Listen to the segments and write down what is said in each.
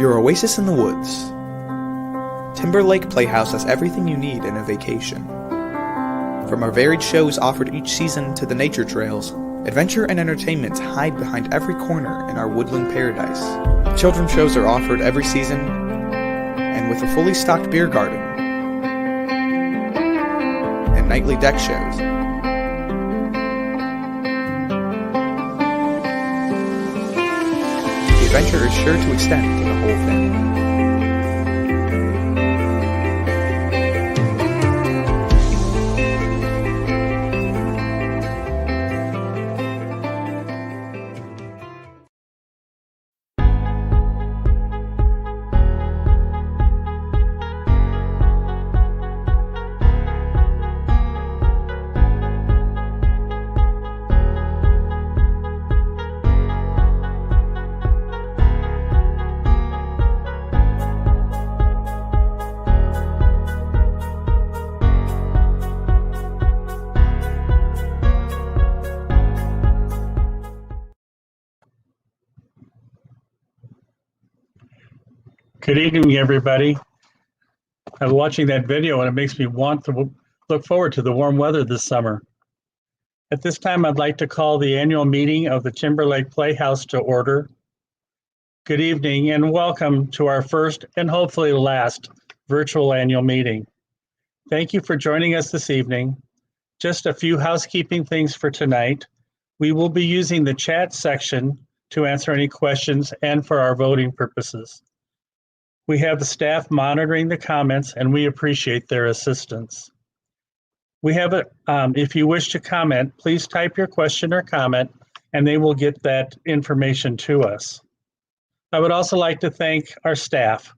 Your oasis in the woods. Timberlake Playhouse has everything you need in a vacation. From our varied shows offered each season to the nature trails, adventure and entertainment hide behind every corner in our woodland paradise. Children's shows are offered every season, and with a fully stocked beer garden and nightly deck shows, the adventure is sure to extend to the whole family. Good evening, everybody. I'm watching that video and it makes me want to look forward to the warm weather this summer. At this time, I'd like to call the annual meeting of the Timberlake Playhouse to order. Good evening and welcome to our first and hopefully last virtual annual meeting. Thank you for joining us this evening. Just a few housekeeping things for tonight. We will be using the chat section to answer any questions and for our voting purposes. We have the staff monitoring the comments and we appreciate their assistance. We have if you wish to comment, please type your question or comment and they will get that information to us. I would also like to thank our staff,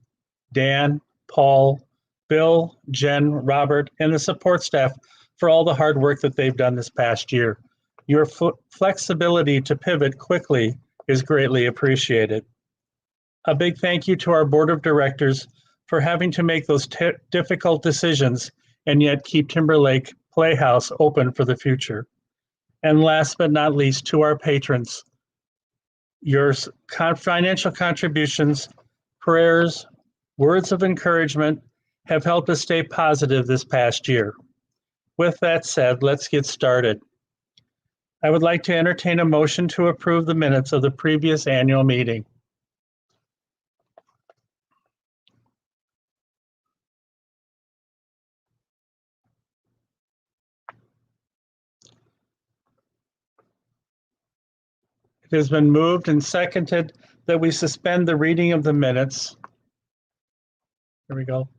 Dan, Paul, Bill, Jen, Robert, and the support staff for all the hard work that they've done this past year. Your flexibility to pivot quickly is greatly appreciated. A big thank you to our board of directors for having to make those difficult decisions and yet keep Timberlake Playhouse open for the future. And last but not least, to our patrons, your financial contributions, prayers, words of encouragement have helped us stay positive this past year. With that said, let's get started. I would like to entertain a motion to approve the minutes of the previous annual meeting. It has been moved and seconded that we suspend the reading of the minutes. There we go.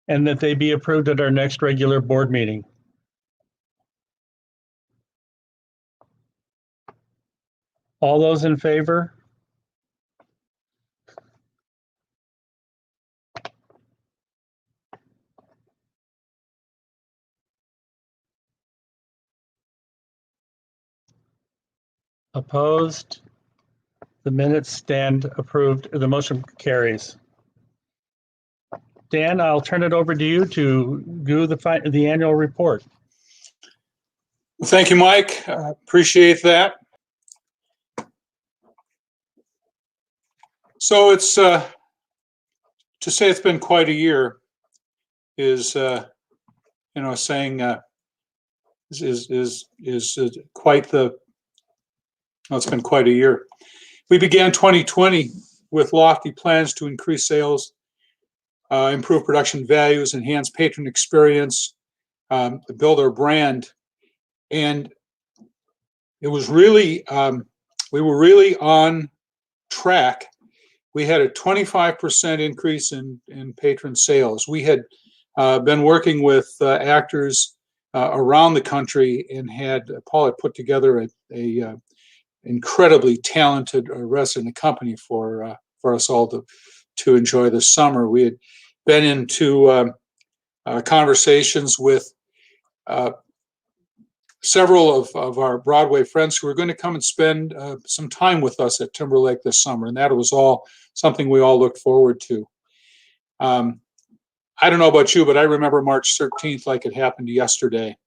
And that they be approved at our next regular board meeting. All those in favor? Opposed? The minutes stand approved. The motion carries. Dan, I'll turn it over to you to do the annual report. Well, thank you, Mike. Appreciate that. So it's to say it's been quite a year is saying is quite the. Well, it's been quite a year. We began 2020 with lofty plans to increase sales, improve production values, enhance patron experience, build our brand. And it was really, we were really on track. We had a 25% increase in patron sales. We had been working with actors around the country and Paul had put together a incredibly talented rest in the company for us all to enjoy this summer. We had been into conversations with several of our Broadway friends who were going to come and spend some time with us at Timberlake this summer, and that was all something we all looked forward to. I don't know about you, but I remember March 13th like it happened yesterday.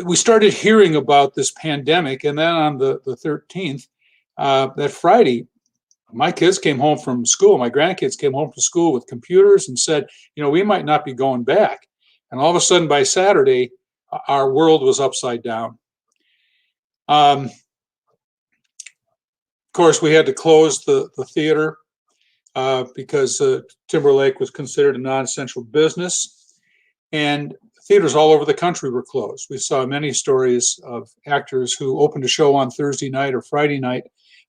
we started hearing about this pandemic, and then on the 13th, that Friday, my kids came home from school, my grandkids came home from school with computers and said, we might not be going back. And all of a sudden by Saturday, our world was upside down. Of course, we had to close the theater because Timberlake was considered a non-essential business. And theaters all over the country were closed. We saw many stories of actors who opened a show on Thursday night or Friday night,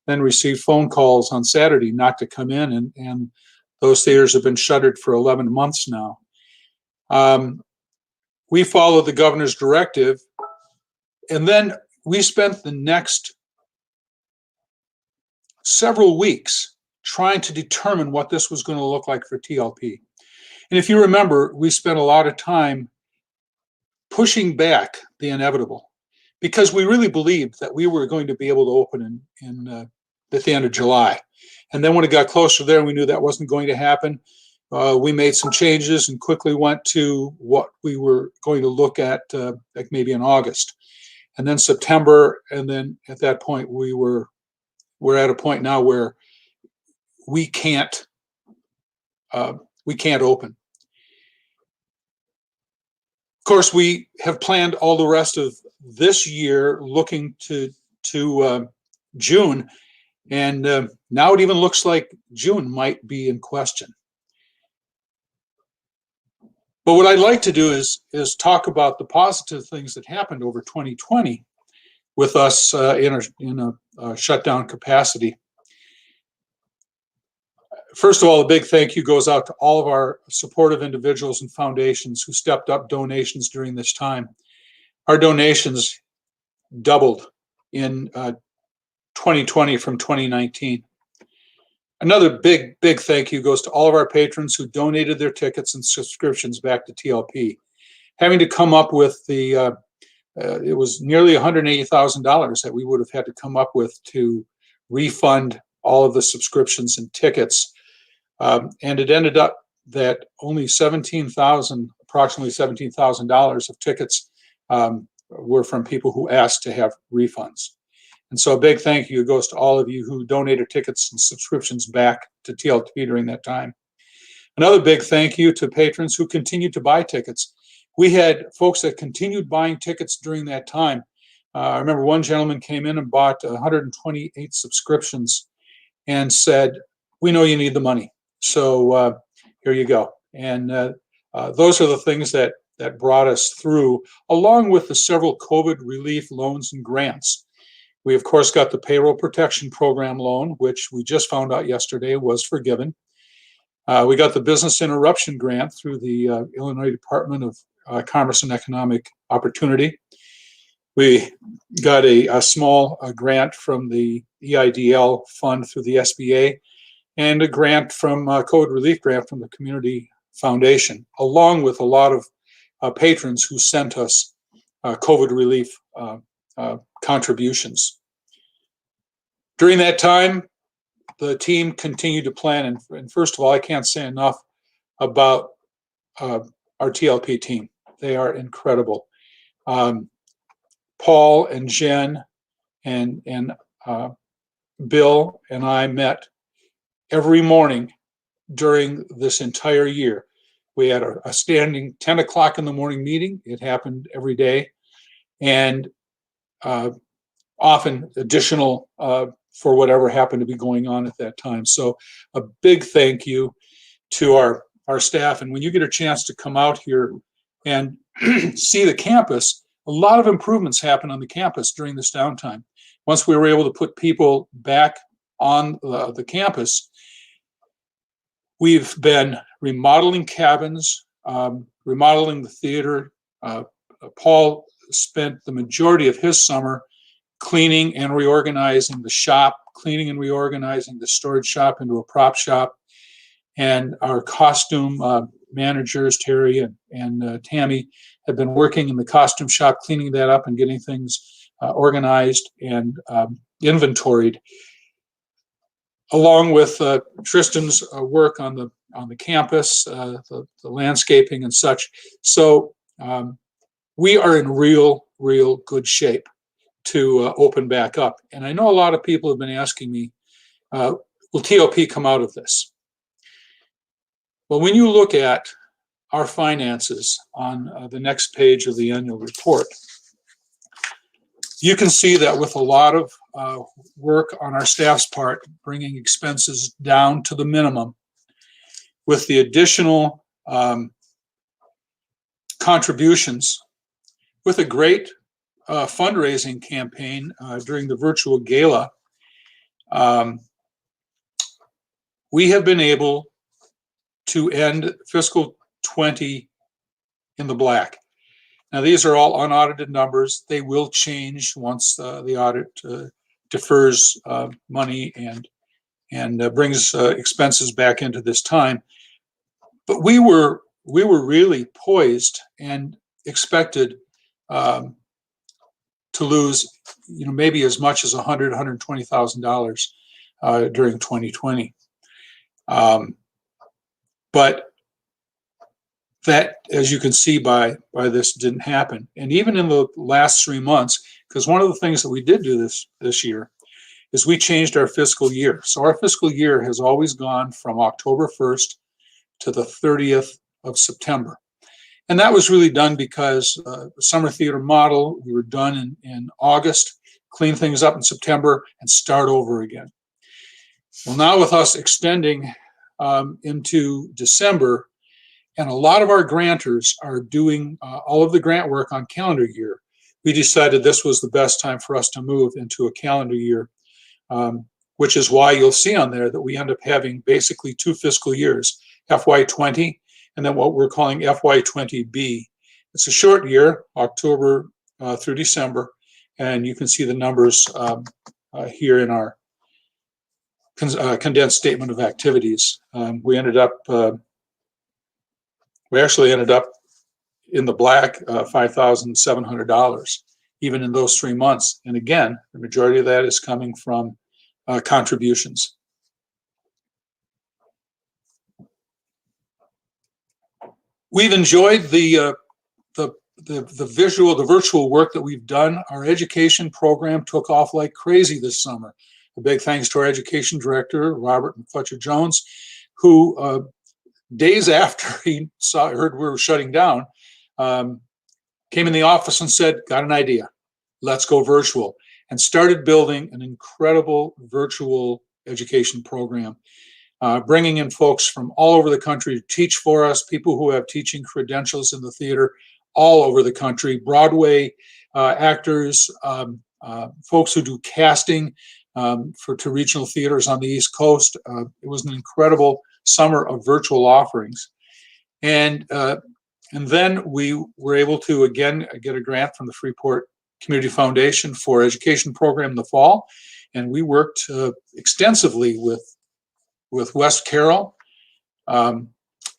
then received phone calls on Saturday not to come in, and those theaters have been shuttered for 11 months now. We followed the governor's directive, and then we spent the next several weeks trying to determine what this was going to look like for TLP. And if you remember, we spent a lot of time pushing back the inevitable because we really believed that we were going to be able to open at the end of July. And then when it got closer there, we knew that wasn't going to happen. We made some changes and quickly went to what we were going to look at like maybe in August. And then September, and then at that point, we're at a point now where we can't open. Of course, we have planned all the rest of this year looking to June, and now it even looks like June might be in question. But what I'd like to do is talk about the positive things that happened over 2020 with us in a shutdown capacity. First of all, a big thank you goes out to all of our supportive individuals and foundations who stepped up donations during this time. Our donations doubled in 2020 from 2019. Another big thank you goes to all of our patrons who donated their tickets and subscriptions back to TLP. Having to come up with it was nearly $180,000 that we would have had to come up with to refund all of the subscriptions and tickets. And it ended up that only approximately $17,000 of tickets were from people who asked to have refunds. And so a big thank you goes to all of you who donated tickets and subscriptions back to TLP during that time. Another big thank you to patrons who continued to buy tickets. We had folks that continued buying tickets during that time. I remember one gentleman came in and bought 128 subscriptions and said, "We know you need the money, so here you go." And those are the things that brought us through, along with the several COVID relief loans and grants. We, of course, got the Payroll Protection Program loan, which we just found out yesterday was forgiven. We got the Business Interruption Grant through the Illinois Department of Commerce and Economic Opportunity. We got a small grant from the EIDL fund through the SBA, and a grant from COVID relief grant from the Community Foundation, along with a lot of patrons who sent us COVID relief contributions. During that time, the team continued to plan, and first of all, I can't say enough about our TLP team. They are incredible. Paul and Jen and Bill and I met every morning during this entire year. We had a standing 10 o'clock in the morning meeting. It happened every day, and often additional for whatever happened to be going on at that time. So a big thank you to our staff. And when you get a chance to come out here and see the campus, a lot of improvements happened on the campus during this downtime. Once we were able to put people back on the campus, we've been remodeling cabins, remodeling the theater. Paul spent the majority of his summer cleaning and reorganizing the shop, cleaning and reorganizing the storage shop into a prop shop. And our costume managers, Terry and Tammy, have been working in the costume shop, cleaning that up and getting things organized and inventoried, along with Tristan's work on the campus, the landscaping and such. So we are in real real good shape to open back up. And I know a lot of people have been asking me, will TOP come out of this? Well, when you look at our finances on the next page of the annual report, you can see that with a lot of work on our staff's part, bringing expenses down to the minimum, with the additional contributions, with a great fundraising campaign during the virtual gala, we have been able to end fiscal 20 in the black. Now, these are all unaudited numbers. They will change once the audit defers money and brings expenses back into this time. But we were really poised and expected to lose, maybe as much as $120,000 during 2020. But that, as you can see by this, didn't happen. And even in the last 3 months, because one of the things that we did do this year is we changed our fiscal year. So our fiscal year has always gone from October 1st to the 30th of September. And that was really done because the summer theater model, we were done in August, clean things up in September, and start over again. Well, now with us extending into December, and a lot of our grantors are doing all of the grant work on calendar year, we decided this was the best time for us to move into a calendar year, which is why you'll see on there that we end up having basically 2 fiscal years, FY20 and then what we're calling FY20B. It's a short year, October through December, and you can see the numbers here in our condensed statement of activities. We actually ended up in the black, $5,700, even in those 3 months. And again, the majority of that is coming from contributions. We've enjoyed the virtual work that we've done. Our education program took off like crazy this summer. A big thanks to our education director, Robert Fletcher-Jones, who days after he heard we were shutting down, came in the office and said, got an idea, let's go virtual, and started building an incredible virtual education program, bringing in folks from all over the country to teach for us, people who have teaching credentials in the theater all over the country, Broadway actors, folks who do casting to regional theaters on the East Coast. It was an incredible summer of virtual offerings. And then we were able to, again, get a grant from the Freeport Community Foundation for education program in the fall. And we worked extensively with West Carroll,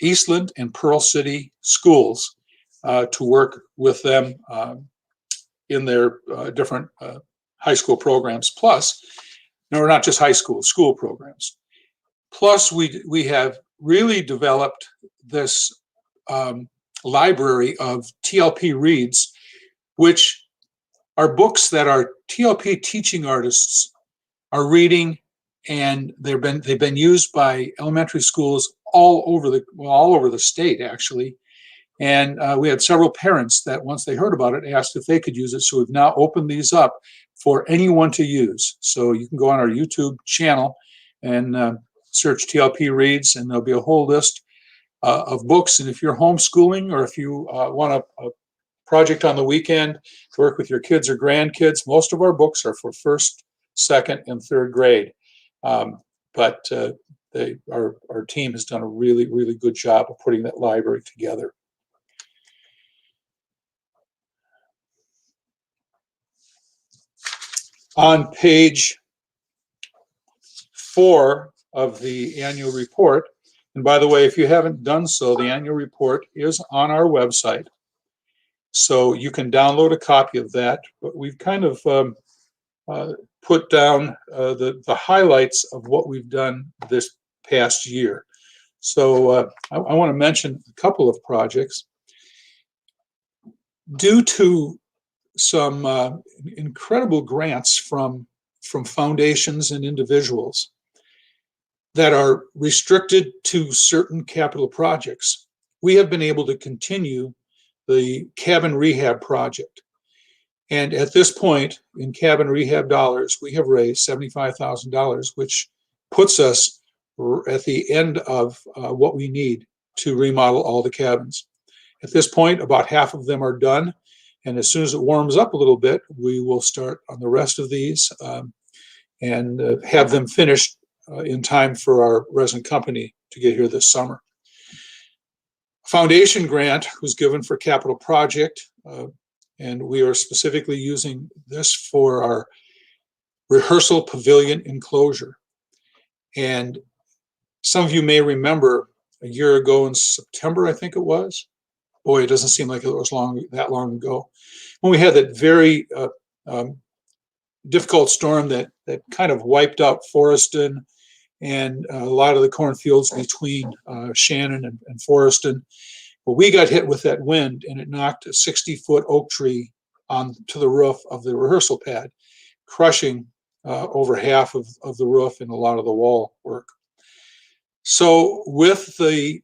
Eastland, and Pearl City schools to work with them in their different high school programs. Plus, no, not just high school programs. Plus, we have really developed this library of TLP reads, which are books that our TLP teaching artists are reading, and they've been used by elementary schools all over the state, actually. And we had several parents that, once they heard about it, asked if they could use it. So we've now opened these up for anyone to use. So you can go on our YouTube channel and search TLP Reads, and there'll be a whole list of books. And if you're homeschooling, or if you want a project on the weekend to work with your kids or grandkids, most of our books are for first, second, and third grade. But our team has done a really, really good job of putting that library together. On page 4 of the annual report, and by the way, if you haven't done so, the annual report is on our website, so you can download a copy of that. But we've kind of put down the highlights of what we've done this past year. So I want to mention a couple of projects. Due to some incredible grants from foundations and individuals that are restricted to certain capital projects. We have been able to continue the cabin rehab project. And at this point, in cabin rehab dollars, we have raised $75,000, which puts us at the end of what we need to remodel all the cabins. At this point, about half of them are done. And as soon as it warms up a little bit, we will start on the rest of these and have them finished in time for our resident company to get here this summer. Foundation grant was given for capital project, and we are specifically using this for our rehearsal pavilion enclosure. And some of you may remember a year ago in September, I think it was. Boy, it doesn't seem like it was that long ago, when we had that very difficult storm that kind of wiped out Forreston and a lot of the cornfields between Shannon and Forreston. But we got hit with that wind, and it knocked a 60-foot oak tree onto the roof of the rehearsal pad, crushing over half of the roof and a lot of the wall work. So with the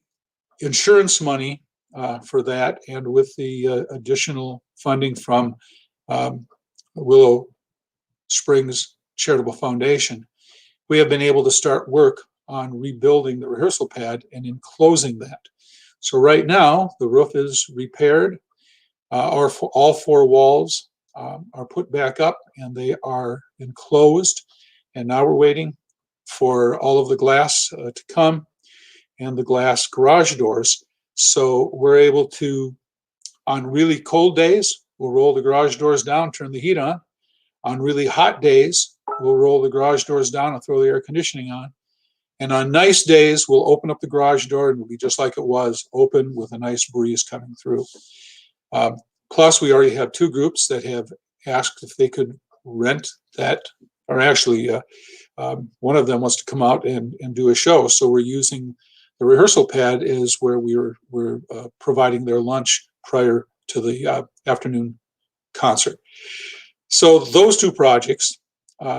insurance money for that, and with the additional funding from Willow Springs Charitable Foundation, we have been able to start work on rebuilding the rehearsal pad and enclosing that. So right now, the roof is repaired. All four walls are put back up, and they are enclosed. And now we're waiting for all of the glass to come and the glass garage doors. So we're able to, on really cold days, we'll roll the garage doors down, turn the heat on. On really hot days, we'll roll the garage doors down and throw the air conditioning on. And on nice days, we'll open up the garage door and it'll be just like it was, open with a nice breeze coming through. Plus, we already have two groups that have asked if they could rent that, or actually, one of them wants to come out and do a show. So we're using the rehearsal pad is where we're providing their lunch prior to the afternoon concert. So those two projects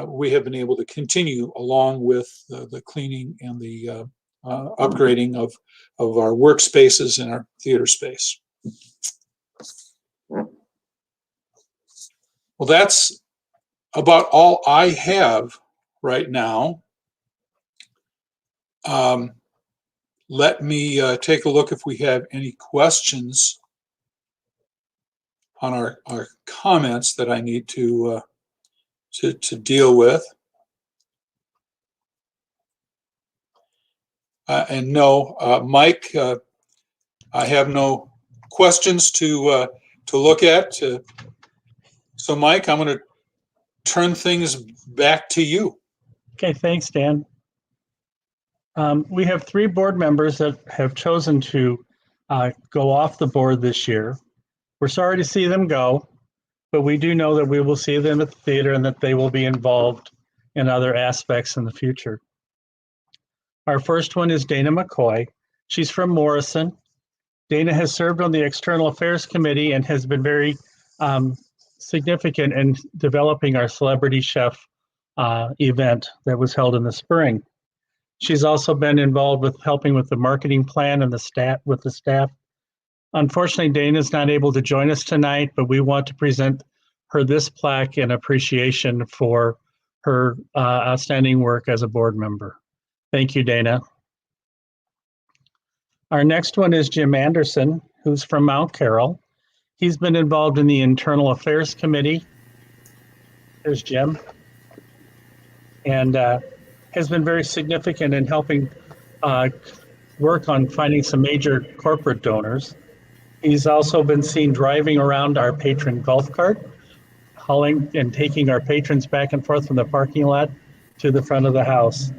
we have been able to continue, along with the cleaning and the upgrading of our workspaces and our theater space. Well, that's about all I have right now. Let me take a look if we have any questions on our comments that I need to deal with. And no, Mike, I have no questions to look at. So, Mike, I'm going to turn things back to you. Okay, thanks, Dan. We have 3 board members that have chosen to go off the board this year. We're sorry to see them go, but we do know that we will see them at the theater and that they will be involved in other aspects in the future. Our first one is Dana McCoy. She's from Morrison. Dana has served on the External Affairs Committee and has been very significant in developing our Celebrity Chef event that was held in the spring. She's also been involved with helping with the marketing plan and the staff. Unfortunately, Dana's not able to join us tonight, but we want to present her this plaque in appreciation for her outstanding work as a board member. Thank you, Dana. Our next one is Jim Anderson, who's from Mount Carroll. He's been involved in the Internal Affairs Committee. There's Jim. And has been very significant in helping work on finding some major corporate donors. He's also been seen driving around our patron golf cart, hauling and taking our patrons back and forth from the parking lot to the front of the house.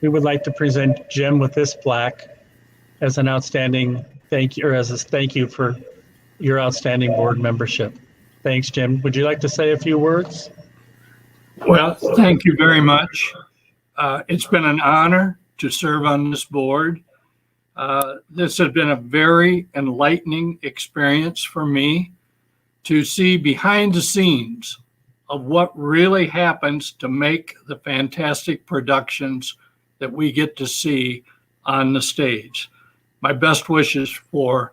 We would like to present Jim with this plaque as an outstanding thank you, or as a thank you for your outstanding board membership. Thanks, Jim. Would you like to say a few words? Well, thank you very much. It's been an honor to serve on this board. This has been a very enlightening experience for me. to see behind the scenes of what really happens to make the fantastic productions that we get to see on the stage. My best wishes for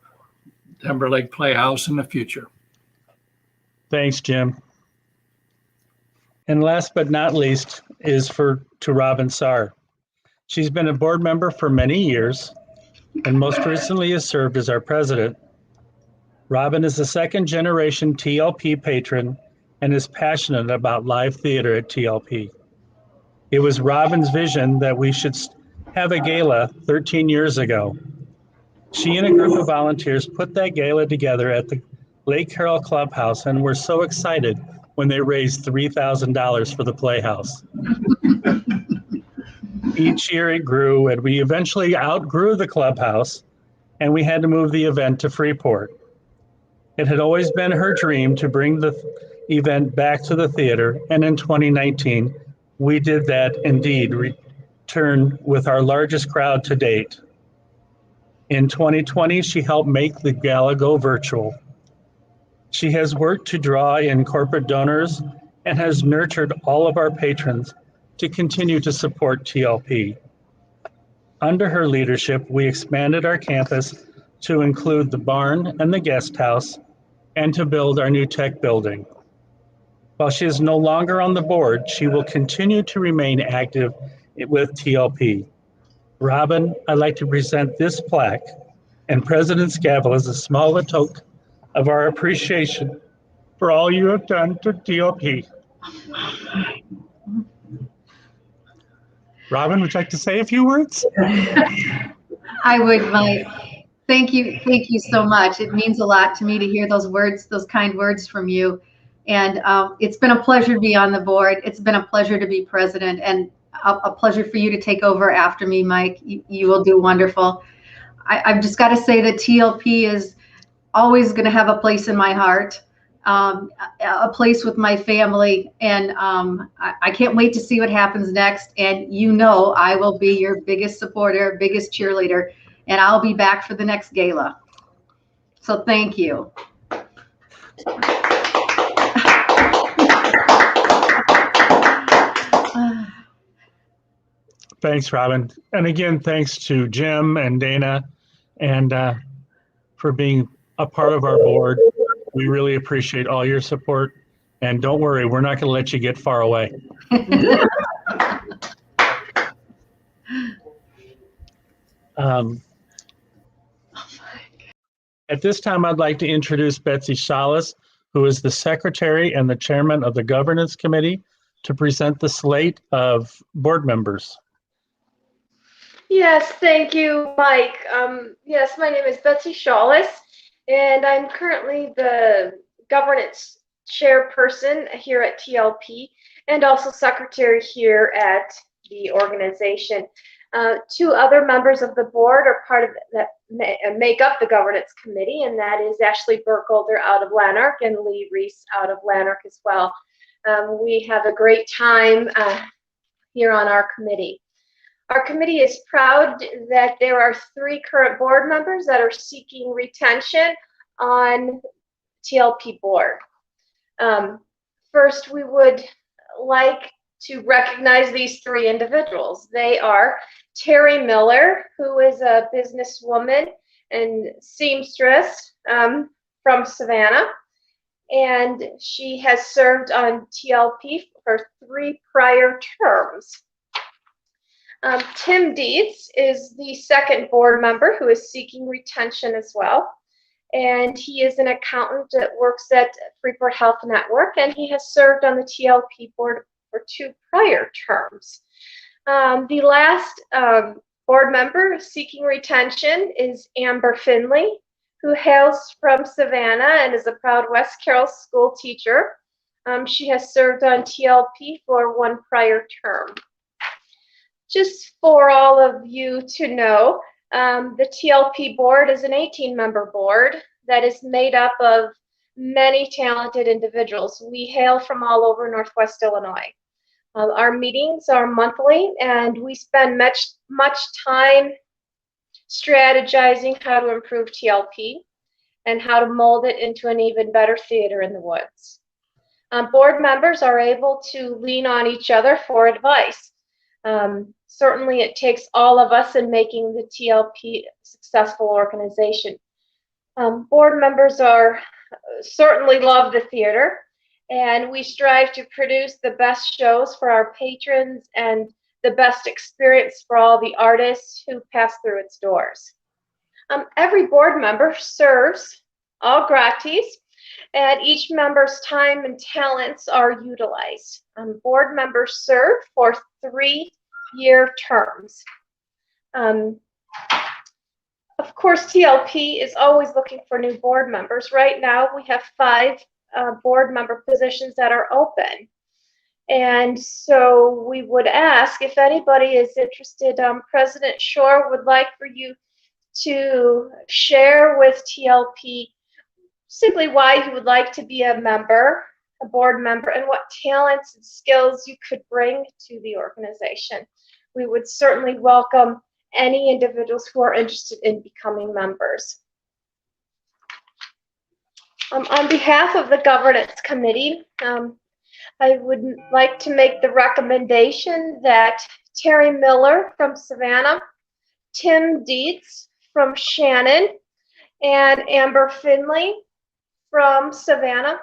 Timberlake Playhouse in the future. Thanks, Jim. And last but not least is to Robin Sarr. She's been a board member for many years and most recently has served as our president. Robin is a second generation TLP patron and is passionate about live theater at TLP. It was Robin's vision that we should have a gala 13 years ago. She and a group of volunteers put that gala together at the Lake Carroll Clubhouse and were so excited when they raised $3,000 for the Playhouse. Each year it grew, and we eventually outgrew the clubhouse, and we had to move the event to Freeport. It had always been her dream to bring the event back to the theater, and in 2019, we did that indeed, return with our largest crowd to date. In 2020, she helped make the gala go virtual. She has worked to draw in corporate donors and has nurtured all of our patrons to continue to support TLP. Under her leadership, we expanded our campus to include the barn and the guest house and to build our new tech building. While she is no longer on the board, she will continue to remain active with TLP. Robin, I'd like to present this plaque and President's gavel as a small token of our appreciation for all you have done to TLP. Robin, would you like to say a few words? I would, Mike. Thank you so much. It means a lot to me to hear those words, those kind words from you. And it's been a pleasure to be on the board. It's been a pleasure to be president, and a pleasure for you to take over after me, Mike. You will do wonderful. I've just got to say that TLP is always going to have a place in my heart. A place with my family, and I can't wait to see what happens next. And I will be your biggest supporter, biggest cheerleader, and I'll be back for the next gala. So thank you. Thanks, Robin. And again, thanks to Jim and Dana and for being a part of our board. We really appreciate all your support, and don't worry, we're not going to let you get far away. At this time, I'd like to introduce Betsy Shalis, who is the secretary and the chairman of the governance committee, to present the slate of board members. Yes, thank you, Mike. Yes, my name is Betsy Shalis, and I'm currently the governance chairperson here at TLP and also secretary here at the organization. Two other members of the board are part of that, make up the governance committee, and that is Ashley Burkholder out of Lanark and Lee Reese out of Lanark as well. We have a great time here on our committee. Our committee is proud that there are 3 current board members that are seeking retention on TLP board. First, we would like to recognize these 3 individuals. They are Terry Miller, who is a businesswoman and seamstress from Savannah, and she has served on TLP for 3 prior terms. Tim Dietz is the second board member who is seeking retention as well. And he is an accountant that works at Freeport Health Network, and he has served on the TLP board for 2 prior terms. The last board member seeking retention is Amber Finley, who hails from Savannah and is a proud West Carroll school teacher. She has served on TLP for 1 prior term. Just for all of you to know, the TLP board is an 18-member board that is made up of many talented individuals. We hail from all over Northwest Illinois. Our meetings are monthly, and we spend much time strategizing how to improve TLP. and how to mold it into an even better theater in the woods. Board members are able to lean on each other for advice. Certainly it takes all of us in making the TLP a successful organization. Board members certainly love the theater, and we strive to produce the best shows for our patrons and the best experience for all the artists who pass through its doors. Every board member serves all gratis, and each member's time and talents are utilized. Board members serve for 3-year terms. Of course, TLP is always looking for new board members. Right now, we have 5 board member positions that are open. And so we would ask if anybody is interested, President Shore would like for you to share with TLP simply why you would like to be a board member, and what talents and skills you could bring to the organization. We would certainly welcome any individuals who are interested in becoming members. On behalf of the Governance Committee, I would like to make the recommendation that Terry Miller from Savannah, Tim Dietz from Shannon, and Amber Finley from Savannah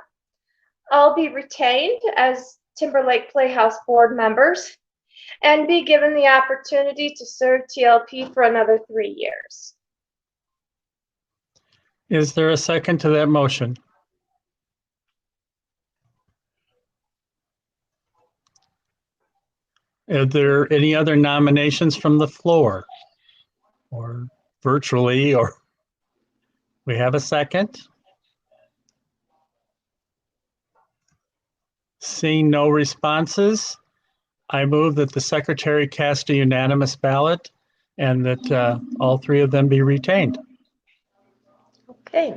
all be retained as Timberlake Playhouse board members and be given the opportunity to serve TLP for another 3 years. Is there a second to that motion? Are there any other nominations from the floor or virtually, or we have a second? Seeing no responses, I move that the secretary cast a unanimous ballot and that all 3 of them be retained. Okay.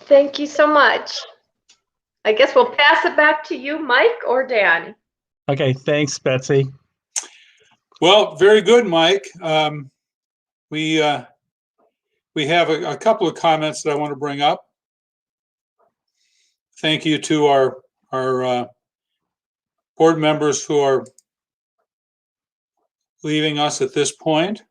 Thank you so much. I guess we'll pass it back to you, Mike or Dan. Okay, thanks, Betsy. Well, very good, Mike. We have a couple of comments that I want to bring up. Thank you to our board members who are leaving us at this point.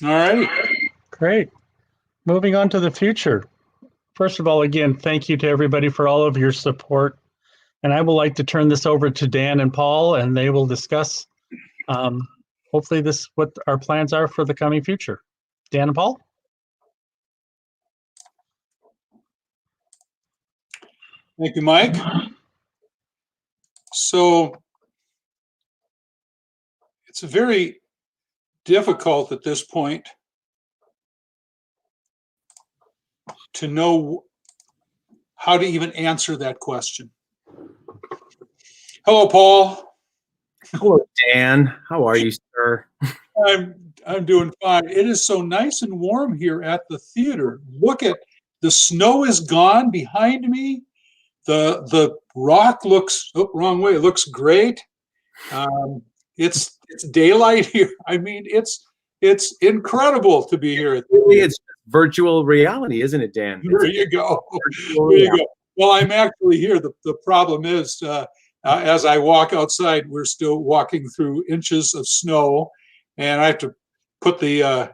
All right. Great. Moving on to the future. First of all, again, thank you to everybody for all of your support. And I would like to turn this over to Dan and Paul, and they will discuss hopefully what our plans are for the coming future. Dan and Paul? Thank you, Mike. So it's very difficult at this point to know how to even answer that question. Hello, Paul. Hello, Dan. How are you, sir? I'm doing fine. It is so nice and warm here at the theater. Look at the snow is gone behind me. The rock looks wrong way. It looks great. It's daylight here. I mean, it's incredible to be here. It's virtual reality, isn't it, Dan? There you go. There you go. Well, I'm actually here. The problem is, as I walk outside, we're still walking through inches of snow, and I have to put the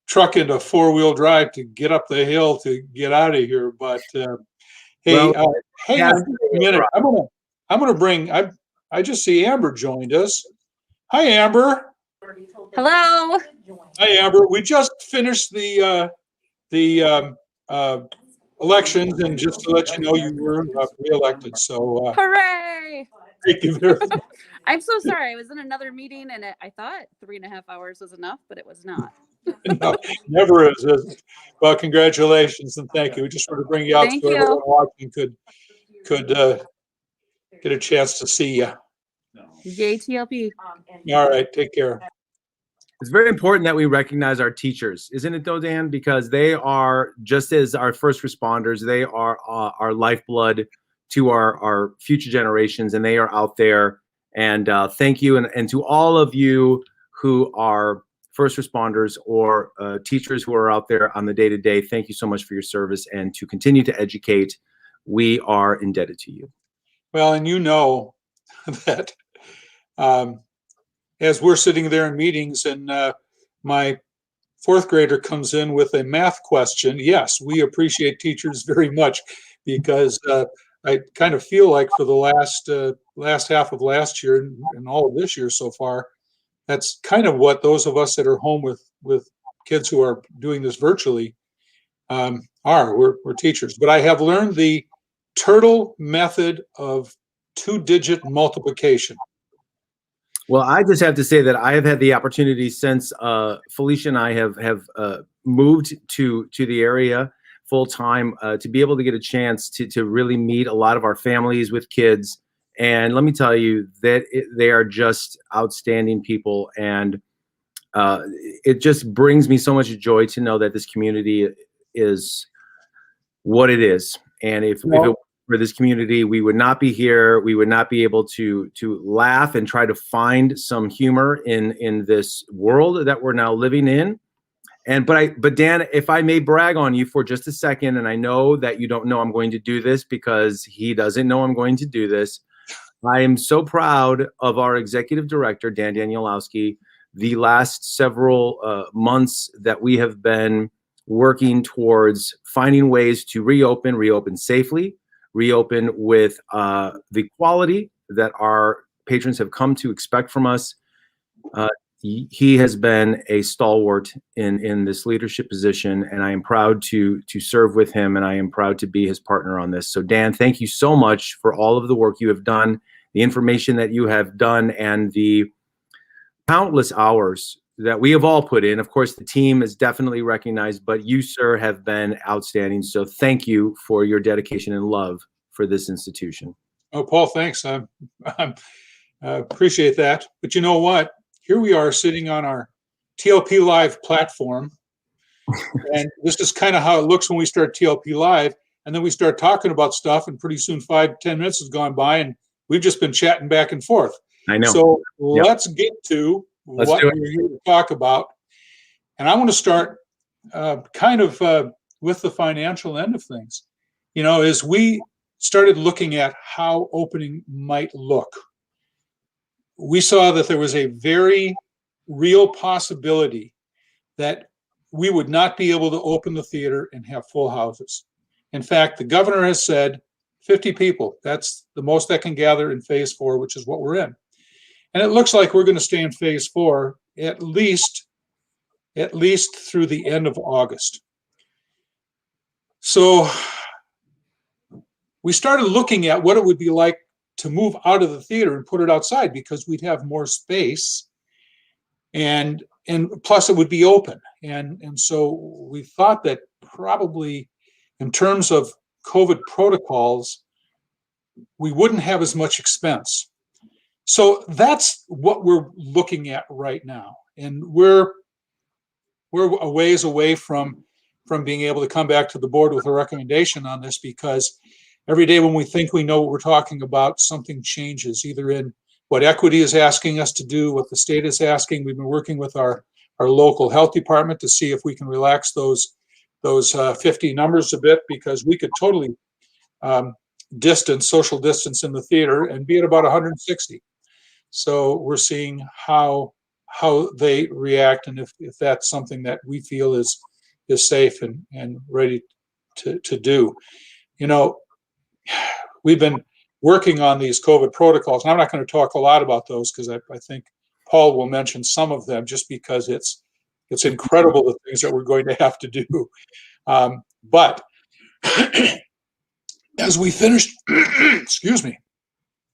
truck into 4-wheel drive to get up the hill to get out of here. But hey, hang on a minute. I'm gonna bring. I just see Amber joined us. Hi, Amber. Hello. Hi, Amber. We just finished the elections, and just to let you know, you were reelected. So Hooray! thank you very much. I'm so sorry. I was in another meeting and I thought 3.5 hours was enough, but it was not. No, never is it? Well, congratulations and thank you. We just wanted to bring you out Thank so you. everyone watching could get a chance to see you. Yay, TLP. All right, take care. It's very important that we recognize our teachers, isn't it though, Dan? Because they are, just as our first responders, they are our lifeblood to our future generations, and they are out there. And thank you. And to all of you who are first responders or teachers who are out there on the day-to-day, thank you so much for your service, and to continue to educate. We are indebted to you. Well, and you know that as we're sitting there in meetings and my fourth grader comes in with a math question, yes, we appreciate teachers very much, because I kind of feel like for the last half of last year and all of this year so far, that's kind of what those of us that are home with kids who are doing this virtually are. We're teachers. But I have learned the turtle method of 2-digit multiplication. Well, I just have to say that I have had the opportunity since Felicia and I have moved to the area full time to be able to get a chance to really meet a lot of our families with kids. And let me tell you that they are just outstanding people. And it just brings me so much joy to know that this community is what it is. And if it were for this community, we would not be here. We would not be able to laugh and try to find some humor in this world that we're now living in. And but Dan, if I may brag on you for just a second, and I know that you don't know I'm going to do this because he doesn't know I'm going to do this. I am so proud of our executive director, Dan Danielowski, the last several months that we have been working towards finding ways to reopen safely, reopen with the quality that our patrons have come to expect from us. He has been a stalwart in this leadership position, and I am proud to serve with him, and I am proud to be his partner on this. So Dan, thank you so much for all of the work you have done, the information that you have done, and the countless hours that we have all put in. Of course, the team is definitely recognized, but you, sir, have been outstanding. So thank you for your dedication and love for this institution. Oh, Paul, thanks. I appreciate that. But you know what? Here we are sitting on our TLP Live platform. And this is kind of how it looks when we start TLP Live. And then we start talking about stuff, and pretty soon 5-10 minutes has gone by, and we've just been chatting back and forth. I know. So let's get to what we're here to talk about. And I want to start with the financial end of things. You know, as we started looking at how opening might look, we saw that there was a very real possibility that we would not be able to open the theater and have full houses. In fact, the governor has said 50 people. That's the most that can gather in phase 4, which is what we're in. And it looks like we're going to stay in phase 4 at least through the end of August. So we started looking at what it would be like to move out of the theater and put it outside, because we'd have more space, and plus it would be open. And so we thought that probably in terms of COVID protocols, we wouldn't have as much expense. So that's what we're looking at right now. And we're a ways away from being able to come back to the board with a recommendation on this, because every day when we think we know what we're talking about, something changes, either in what equity is asking us to do, what the state is asking. We've been working with our local health department to see if we can relax those 50 numbers a bit, because we could totally social distance in the theater and be at about 160. So we're seeing how they react, and if that's something that we feel is safe and ready to do. You know, we've been working on these COVID protocols, and I'm not going to talk a lot about those, because I think Paul will mention some of them, just because it's incredible the things that we're going to have to do. But as we finished,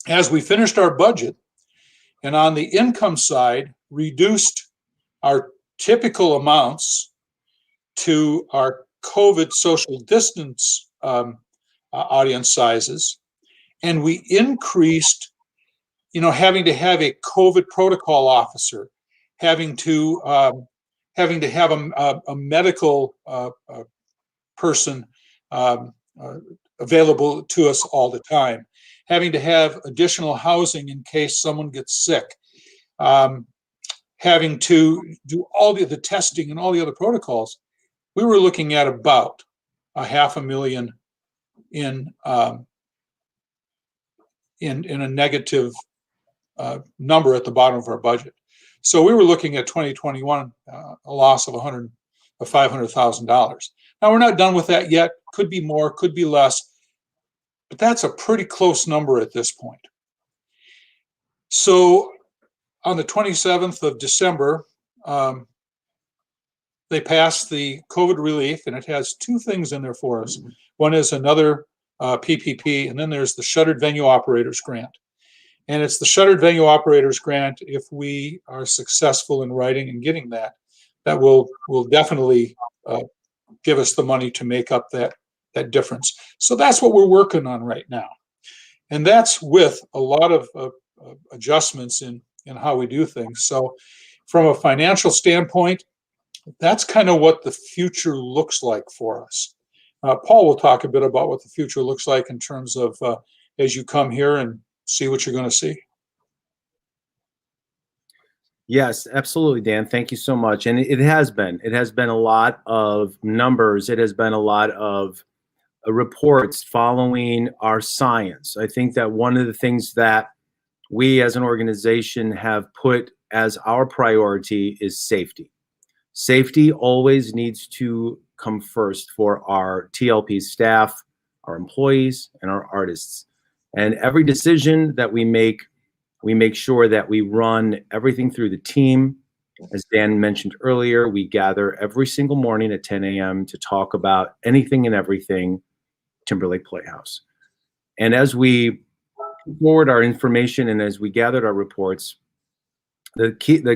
as we finished our budget, and on the income side, reduced our typical amounts to our COVID social distance audience sizes, and we increased, having to have a COVID protocol officer, having to have a medical person available to us all the time, having to have additional housing in case someone gets sick, having to do all the testing and all the other protocols. We were looking at about $500,000 in a negative number at the bottom of our budget. So we were looking at 2021 a loss of $500,000. Now we're not done with that yet. Could be more, could be less, but that's a pretty close number at this point. So on the 27th of December, they passed the COVID relief, and it has two things in there for us. One is another PPP, and then there's the Shuttered Venue Operators Grant. And it's the Shuttered Venue Operators Grant. If we are successful in writing and getting that, that will definitely give us the money to make up that difference. So that's what we're working on right now. And that's with a lot of adjustments in how we do things. So from a financial standpoint, that's kind of what the future looks like for us. Paul will talk a bit about what the future looks like in terms of as you come here and see what you're going to see. Yes, absolutely, Dan. Thank you so much. And it has been a lot of numbers. It has been a lot of reports following our science. I think that one of the things that we as an organization have put as our priority is safety. Safety always needs to come first for our TLP staff, our employees, and our artists. And every decision that we make sure that we run everything through the team. As Dan mentioned earlier, we gather every single morning at 10 a.m. to talk about anything and everything Timberlake Playhouse. And as we forward our information and as we gathered our reports, the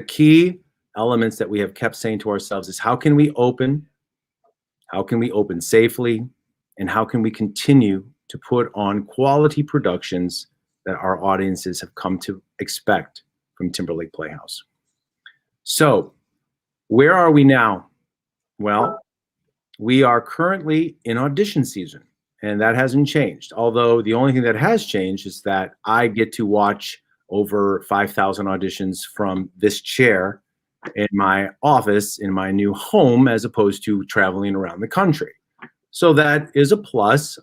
key elements that we have kept saying to ourselves is how can we open safely, and how can we continue to put on quality productions that our audiences have come to expect from Timberlake Playhouse. So where are we now? Well, we are currently in audition season, and that hasn't changed. Although the only thing that has changed is that I get to watch over 5,000 auditions from this chair in my office in my new home, as opposed to traveling around the country. So that is a plus.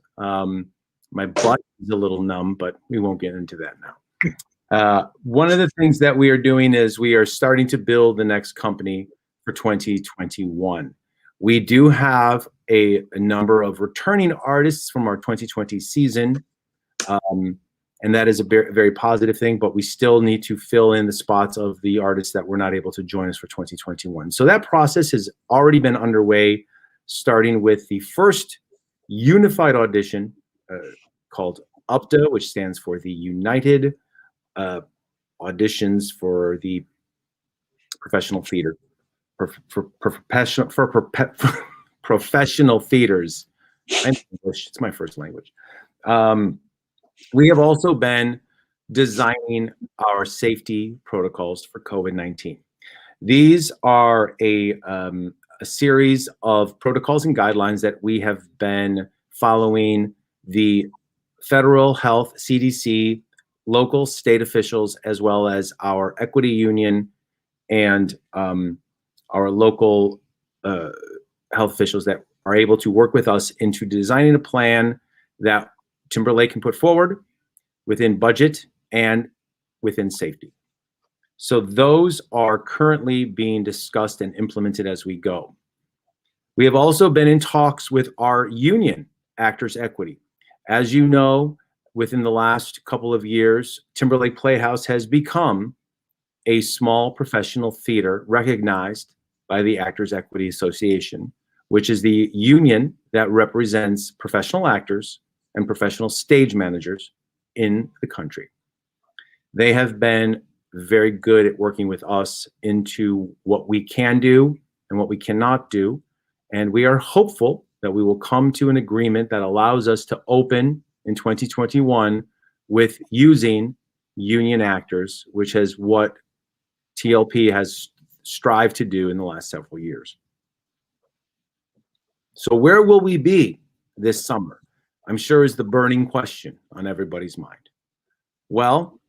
My butt is a little numb, but we won't get into that now. One of the things that we are doing is we are starting to build the next company for 2021. We do have a number of returning artists from our 2020 season, and that is a very positive thing, but we still need to fill in the spots of the artists that were not able to join us for 2021. So that process has already been underway, starting with the first unified audition called UPTA, which stands for the United Auditions for the Professional Theater, professional theaters. It's my first language. We have also been designing our safety protocols for COVID-19. These are a series of protocols and guidelines that we have been following the federal health, CDC, local state officials, as well as our equity union and our local health officials that are able to work with us into designing a plan that Timberlake can put forward within budget and within safety. So those are currently being discussed and implemented as we go. We have also been in talks with our union, Actors Equity. As you know, within the last couple of years, Timberlake Playhouse has become a small professional theater recognized by the Actors Equity Association, which is the union that represents professional actors and professional stage managers in the country. They have been very good at working with us into what we can do and what we cannot do. And we are hopeful that we will come to an agreement that allows us to open in 2021 with using union actors, which is what TLP has strived to do in the last several years. So where will we be this summer? I'm sure is the burning question on everybody's mind. Well,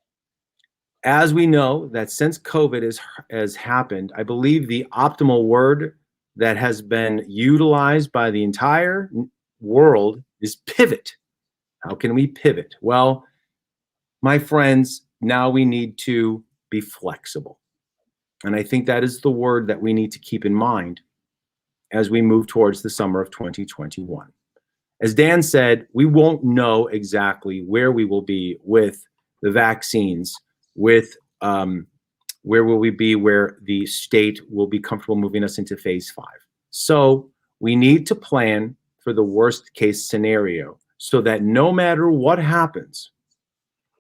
as we know that since COVID has happened, I believe the optimal word that has been utilized by the entire world is pivot. How can we pivot? Well, my friends, now we need to be flexible. And I think that is the word that we need to keep in mind as we move towards the summer of 2021. As Dan said, we won't know exactly where we will be with the vaccines, with where will we be where the state will be comfortable moving us into phase 5. So we need to plan for the worst case scenario so that no matter what happens,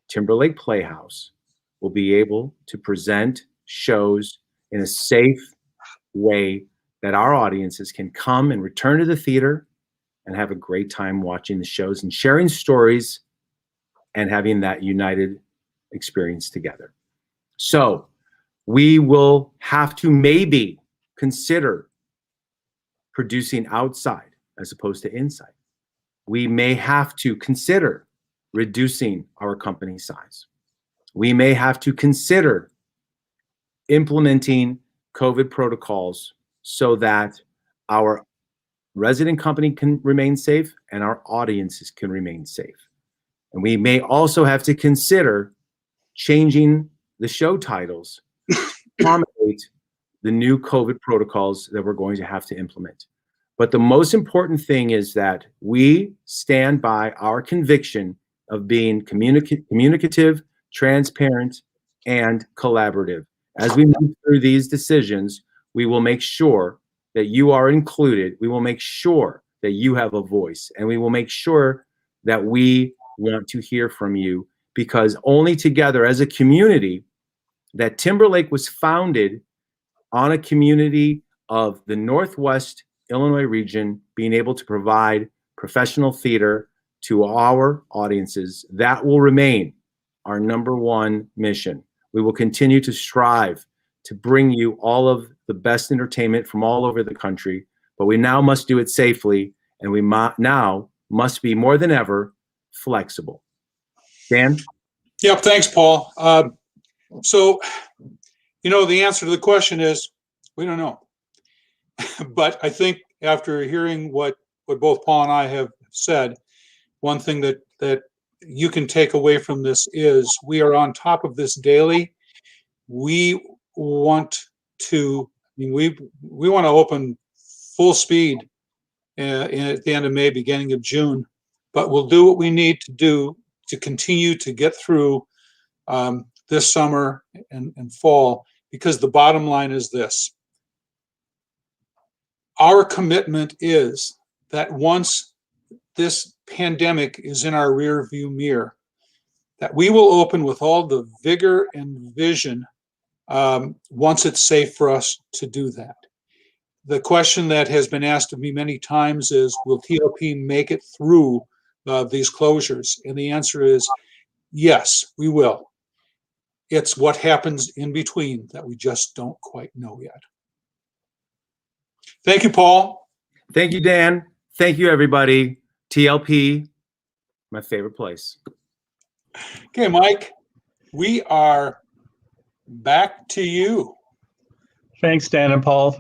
Timberlake Playhouse will be able to present shows in a safe way that our audiences can come and return to the theater and have a great time watching the shows and sharing stories and having that united experience together. So we will have to maybe consider producing outside as opposed to inside. We may have to consider reducing our company size. We may have to consider implementing COVID protocols so that our resident company can remain safe and our audiences can remain safe. And we may also have to consider changing the show titles to accommodate the new COVID protocols that we're going to have to implement. But the most important thing is that we stand by our conviction of being communicative, transparent, and collaborative. As we move through these decisions, we will make sure that you are included. We will make sure that you have a voice, and we will make sure that we want to hear from you, because only together as a community, that Timberlake was founded on a community of the Northwest Illinois region being able to provide professional theater to our audiences. That will remain our number one mission. We will continue to strive to bring you all of the best entertainment from all over the country, but we now must do it safely, and we now must be more than ever flexible. Dan? Yep, thanks, Paul. So, the answer to the question is we don't know. But I think after hearing what both Paul and I have said, one thing that you can take away from this is we are on top of this daily. We want to open full speed at the end of May, beginning of June, but we'll do what we need to do to continue to get through this summer and fall, because the bottom line is this. Our commitment is that once this pandemic is in our rear view mirror, that we will open with all the vigor and vision once it's safe for us to do that. The question that has been asked of me many times is, will TLP make it through these closures? And the answer is yes, we will. It's what happens in between that we just don't quite know yet. Thank you, Paul. Thank you, Dan. Thank you, everybody. TLP, my favorite place. Okay, Mike, we are back to you. Thanks, Dan and Paul.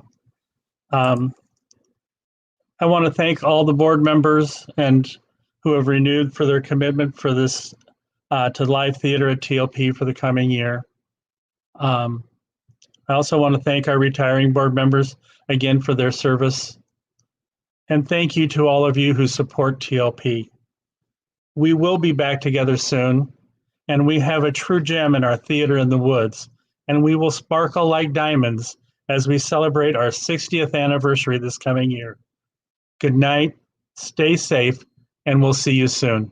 I want to thank all the board members and who have renewed for their commitment for this to live theater at TLP for the coming year. I also want to thank our retiring board members again for their service. And thank you to all of you who support TLP. We will be back together soon, and we have a true gem in our theater in the woods, and we will sparkle like diamonds as we celebrate our 60th anniversary this coming year. Good night, stay safe, and we'll see you soon.